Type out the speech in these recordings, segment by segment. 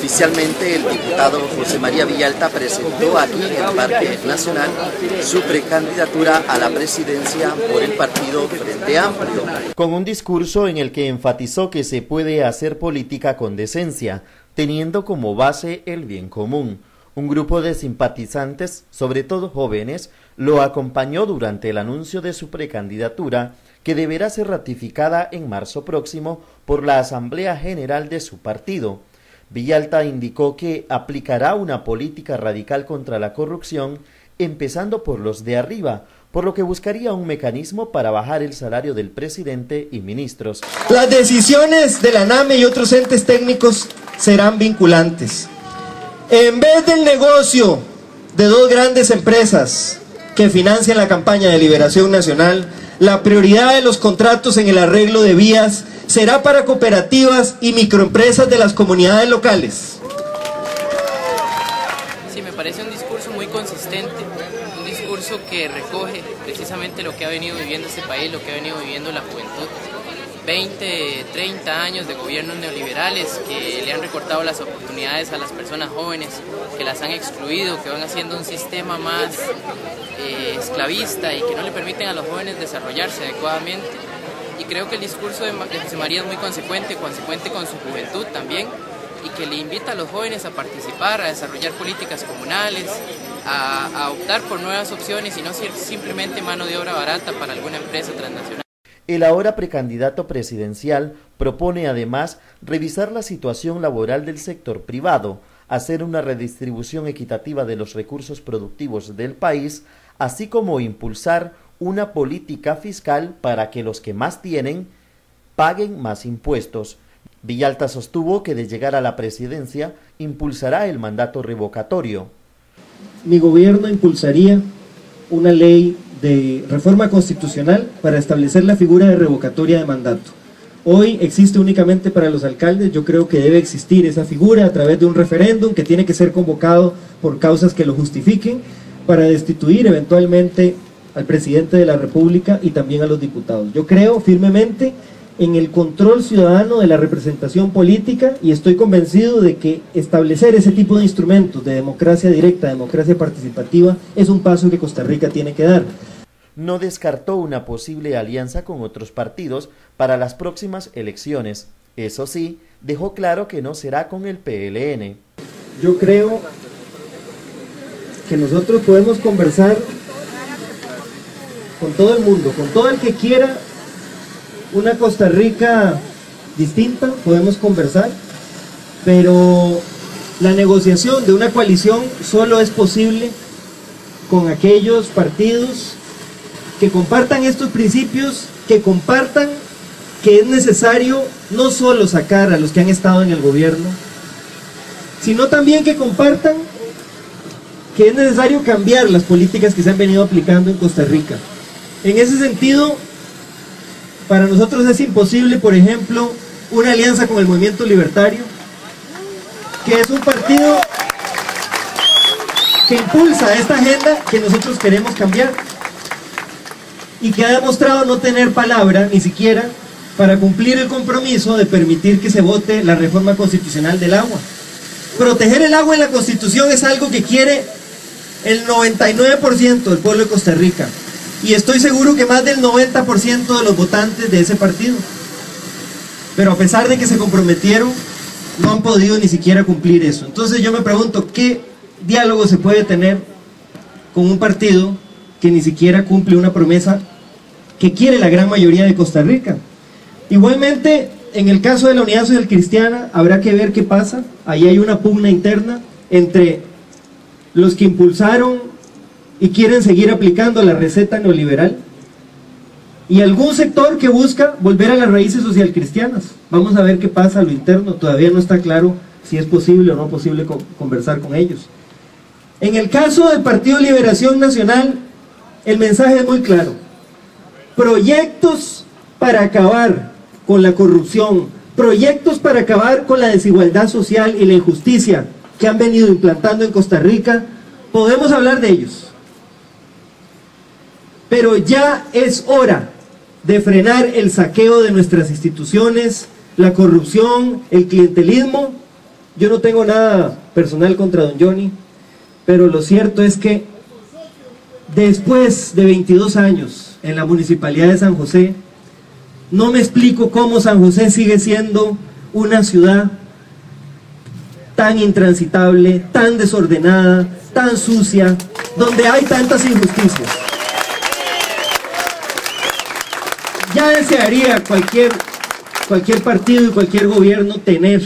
Oficialmente, el diputado José María Villalta presentó aquí en el Parque Nacional su precandidatura a la presidencia por el partido Frente Amplio. Con un discurso en el que enfatizó que se puede hacer política con decencia, teniendo como base el bien común. Un grupo de simpatizantes, sobre todo jóvenes, lo acompañó durante el anuncio de su precandidatura, que deberá ser ratificada en marzo próximo por la Asamblea General de su partido. Villalta indicó que aplicará una política radical contra la corrupción, empezando por los de arriba, por lo que buscaría un mecanismo para bajar el salario del presidente y ministros. Las decisiones de la ANAME y otros entes técnicos serán vinculantes. En vez del negocio de dos grandes empresas que financian la campaña de Liberación Nacional, la prioridad de los contratos en el arreglo de vías será para cooperativas y microempresas de las comunidades locales. Sí, me parece un discurso muy consistente, un discurso que recoge precisamente lo que ha venido viviendo este país, lo que ha venido viviendo la juventud. 20, 30 años de gobiernos neoliberales que le han recortado las oportunidades a las personas jóvenes, que las han excluido, que van haciendo un sistema más esclavista y que no le permiten a los jóvenes desarrollarse adecuadamente. Y creo que el discurso de José María es muy consecuente con su juventud también, y que le invita a los jóvenes a participar, a desarrollar políticas comunales, a optar por nuevas opciones y no ser simplemente mano de obra barata para alguna empresa transnacional. El ahora precandidato presidencial propone además revisar la situación laboral del sector privado, hacer una redistribución equitativa de los recursos productivos del país, así como impulsar una política fiscal para que los que más tienen paguen más impuestos. Villalta sostuvo que de llegar a la presidencia impulsará el mandato revocatorio. Mi gobierno impulsaría una ley de reforma constitucional para establecer la figura de revocatoria de mandato. Hoy existe únicamente para los alcaldes. Yo creo que debe existir esa figura a través de un referéndum que tiene que ser convocado por causas que lo justifiquen para destituir eventualmente al presidente de la República y también a los diputados. Yo creo firmemente en el control ciudadano de la representación política y estoy convencido de que establecer ese tipo de instrumentos de democracia directa, democracia participativa, es un paso que Costa Rica tiene que dar. No descartó una posible alianza con otros partidos para las próximas elecciones. Eso sí, dejó claro que no será con el PLN. Yo creo que nosotros podemos conversar con todo el mundo, con todo el que quiera una Costa Rica distinta, podemos conversar, pero la negociación de una coalición solo es posible con aquellos partidos que compartan estos principios, que compartan que es necesario no solo sacar a los que han estado en el gobierno, sino también que compartan que es necesario cambiar las políticas que se han venido aplicando en Costa Rica. En ese sentido, para nosotros es imposible, por ejemplo, una alianza con el Movimiento Libertario, que es un partido que impulsa esta agenda que nosotros queremos cambiar y que ha demostrado no tener palabra ni siquiera para cumplir el compromiso de permitir que se vote la reforma constitucional del agua. Proteger el agua en la Constitución es algo que quiere el 99% del pueblo de Costa Rica. Y estoy seguro que más del 90% de los votantes de ese partido. Pero a pesar de que se comprometieron, no han podido ni siquiera cumplir eso. Entonces yo me pregunto, ¿qué diálogo se puede tener con un partido que ni siquiera cumple una promesa que quiere la gran mayoría de Costa Rica? Igualmente, en el caso de la Unidad Social Cristiana, habrá que ver qué pasa. Ahí hay una pugna interna entre los que impulsaron y quieren seguir aplicando la receta neoliberal y algún sector que busca volver a las raíces socialcristianas. Vamos a ver qué pasa a lo interno. Todavía no está claro si es posible o no posible conversar con ellos. En el caso del Partido Liberación Nacional, el mensaje es muy claro: proyectos para acabar con la corrupción, proyectos para acabar con la desigualdad social y la injusticia que han venido implantando en Costa Rica, podemos hablar de ellos. Pero ya es hora de frenar el saqueo de nuestras instituciones, la corrupción, el clientelismo Yo no tengo nada personal contra don Johnny, pero lo cierto es que después de 22 años en la Municipalidad de San José, no me explico cómo San José sigue siendo una ciudad tan intransitable, tan desordenada, tan sucia, donde hay tantas injusticias. Ya desearía cualquier partido y cualquier gobierno tener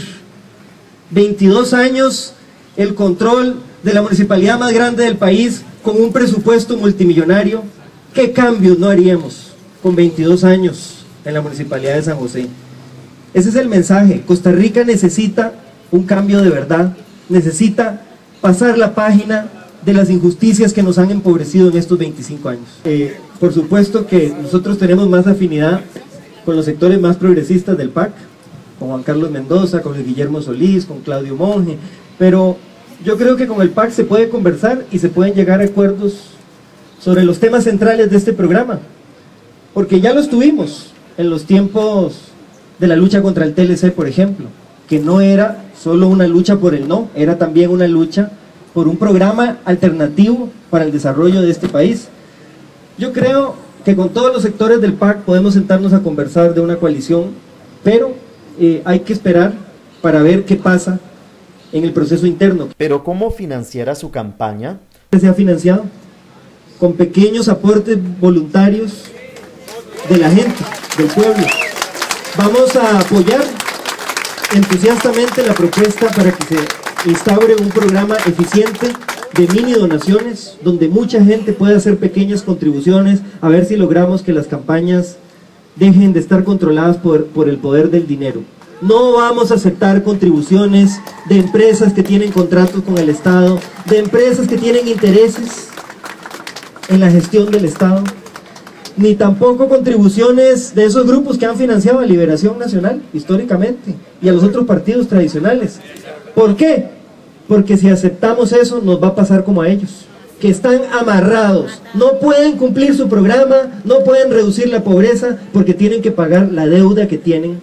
22 años el control de la municipalidad más grande del país con un presupuesto multimillonario. ¿Qué cambios no haríamos con 22 años en la Municipalidad de San José? Ese es el mensaje. Costa Rica necesita un cambio de verdad, necesita pasar la página de las injusticias que nos han empobrecido en estos 25 años. Por supuesto que nosotros tenemos más afinidad con los sectores más progresistas del PAC, con Juan Carlos Mendoza, con Luis Guillermo Solís, con Claudio Monge, pero yo creo que con el PAC se puede conversar y se pueden llegar a acuerdos sobre los temas centrales de este programa, porque ya los tuvimos en los tiempos de la lucha contra el TLC, por ejemplo, que no era solo una lucha por el no, era también una lucha por un programa alternativo para el desarrollo de este país. Yo creo que con todos los sectores del PAC podemos sentarnos a conversar de una coalición, pero hay que esperar para ver qué pasa en el proceso interno. ¿Pero cómo financiará su campaña? Se ha financiado con pequeños aportes voluntarios de la gente, del pueblo. Vamos a apoyar entusiastamente la propuesta para que se instaure un programa eficiente de mini donaciones, donde mucha gente pueda hacer pequeñas contribuciones, a ver si logramos que las campañas dejen de estar controladas por el poder del dinero. No vamos a aceptar contribuciones de empresas que tienen contratos con el Estado, de empresas que tienen intereses en la gestión del Estado, ni tampoco contribuciones de esos grupos que han financiado a Liberación Nacional históricamente y a los otros partidos tradicionales. ¿Por qué? Porque si aceptamos eso nos va a pasar como a ellos, que están amarrados, no pueden cumplir su programa, no pueden reducir la pobreza porque tienen que pagar la deuda que tienen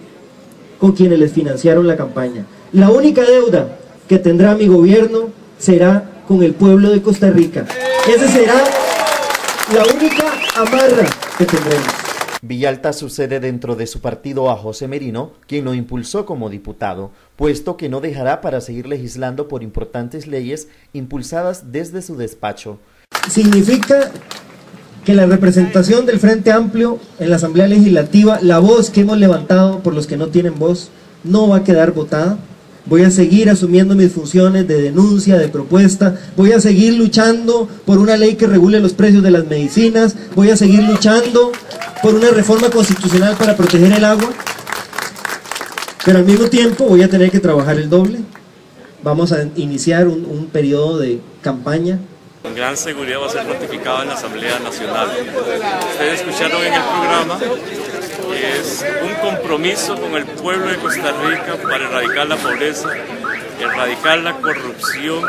con quienes les financiaron la campaña. La única deuda que tendrá mi gobierno será con el pueblo de Costa Rica. Esa será la única amarra que tendremos. Villalta sucede dentro de su partido a José Merino, quien lo impulsó como diputado, puesto que no dejará para seguir legislando por importantes leyes impulsadas desde su despacho. Significa que la representación del Frente Amplio en la Asamblea Legislativa, la voz que hemos levantado por los que no tienen voz, no va a quedar votada. Voy a seguir asumiendo mis funciones de denuncia, de propuesta, voy a seguir luchando por una ley que regule los precios de las medicinas, voy a seguir luchando por una reforma constitucional para proteger el agua, pero al mismo tiempo voy a tener que trabajar el doble. Vamos a iniciar un periodo de campaña. Con gran seguridad va a ser ratificado en la Asamblea Nacional. Ustedes escucharon en el programa que es un compromiso con el pueblo de Costa Rica para erradicar la pobreza, erradicar la corrupción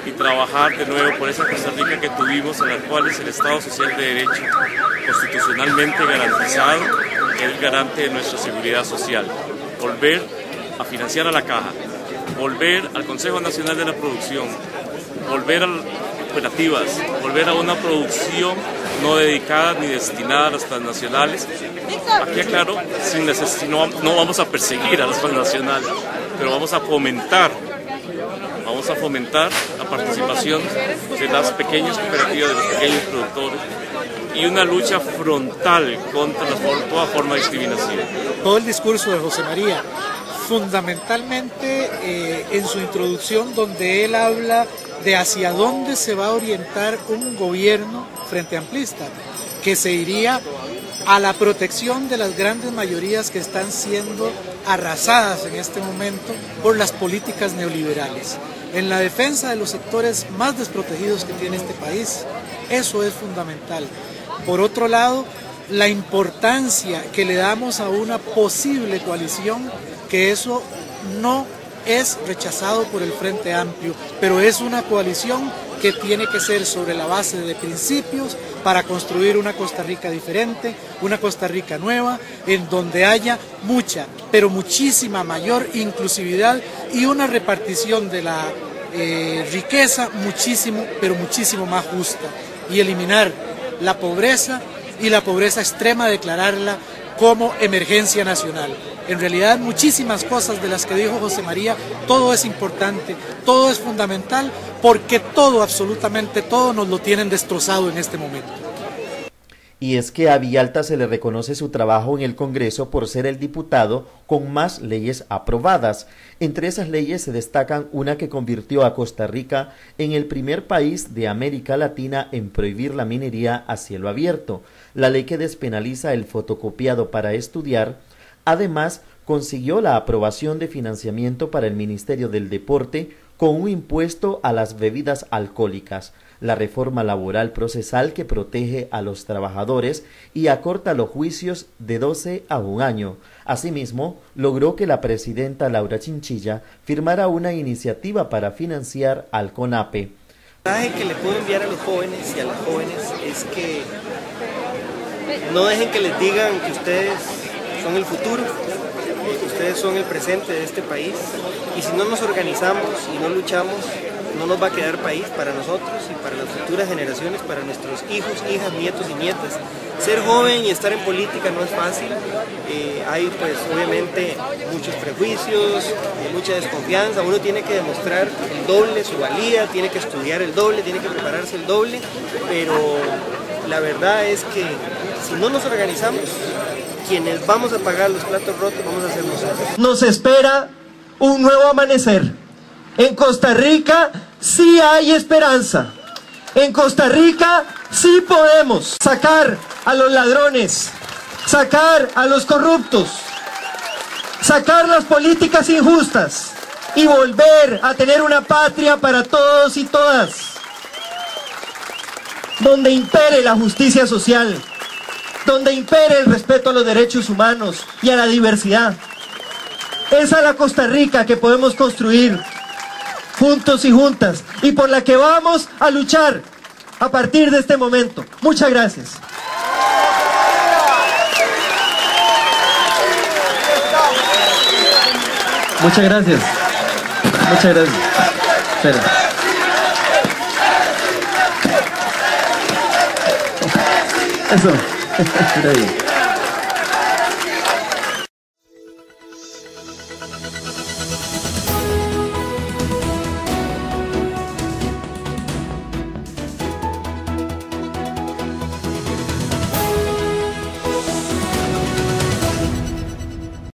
y trabajar de nuevo por esa Costa Rica que tuvimos, en la cual es el Estado Social de Derecho constitucionalmente garantizado, que es el garante de nuestra seguridad social. Volver a financiar a la Caja, volver al Consejo Nacional de la Producción, volver a cooperativas, volver a una producción no dedicada ni destinada a las transnacionales. Aquí aclaro, no vamos a perseguir a las transnacionales, pero vamos a fomentar la participación de las pequeñas cooperativas, de los pequeños productores y una lucha frontal contra toda forma de discriminación. Todo el discurso de José María, fundamentalmente en su introducción, donde él habla de hacia dónde se va a orientar un gobierno frente amplista, que se iría a la protección de las grandes mayorías que están siendo arrasadas en este momento por las políticas neoliberales, en la defensa de los sectores más desprotegidos que tiene este país. Eso es fundamental. Por otro lado, la importancia que le damos a una posible coalición, que eso no es rechazado por el Frente Amplio, pero es una coalición que tiene que ser sobre la base de principios para construir una Costa Rica diferente, una Costa Rica nueva, en donde haya mucha, pero muchísima mayor inclusividad y una repartición de la riqueza muchísimo, pero muchísimo más justa, y eliminar la pobreza y la pobreza extrema, declararla como emergencia nacional. En realidad muchísimas cosas de las que dijo José María, todo es importante, todo es fundamental, porque todo, absolutamente todo, nos lo tienen destrozado en este momento. Y es que a Villalta se le reconoce su trabajo en el Congreso por ser el diputado con más leyes aprobadas. Entre esas leyes se destacan una que convirtió a Costa Rica en el primer país de América Latina en prohibir la minería a cielo abierto, la ley que despenaliza el fotocopiado para estudiar. Además, consiguió la aprobación de financiamiento para el Ministerio del Deporte con un impuesto a las bebidas alcohólicas, la reforma laboral procesal que protege a los trabajadores y acorta los juicios de 12 a 1 año. Asimismo, logró que la presidenta Laura Chinchilla firmara una iniciativa para financiar al CONAPE. El mensaje que le puedo enviar a los jóvenes y a las jóvenes es que no dejen que les digan que ustedes son el futuro, que ustedes son el presente de este país, y si no nos organizamos y no luchamos, no nos va a quedar país para nosotros y para las futuras generaciones, para nuestros hijos, hijas, nietos y nietas. Ser joven y estar en política no es fácil, hay pues obviamente muchos prejuicios, mucha desconfianza, uno tiene que demostrar el doble su valía, tiene que estudiar el doble, tiene que prepararse el doble, pero la verdad es que si no nos organizamos, quienes vamos a pagar los platos rotos vamos a ser nosotros. Nos espera un nuevo amanecer. En Costa Rica sí hay esperanza. En Costa Rica sí podemos sacar a los ladrones, sacar a los corruptos, sacar las políticas injustas y volver a tener una patria para todos y todas, donde impere la justicia social, donde impere el respeto a los derechos humanos y a la diversidad. Esa es la Costa Rica que podemos construir juntos y juntas, y por la que vamos a luchar a partir de este momento. Muchas gracias. Muchas gracias. Muchas gracias. Espera. Eso. Está bien.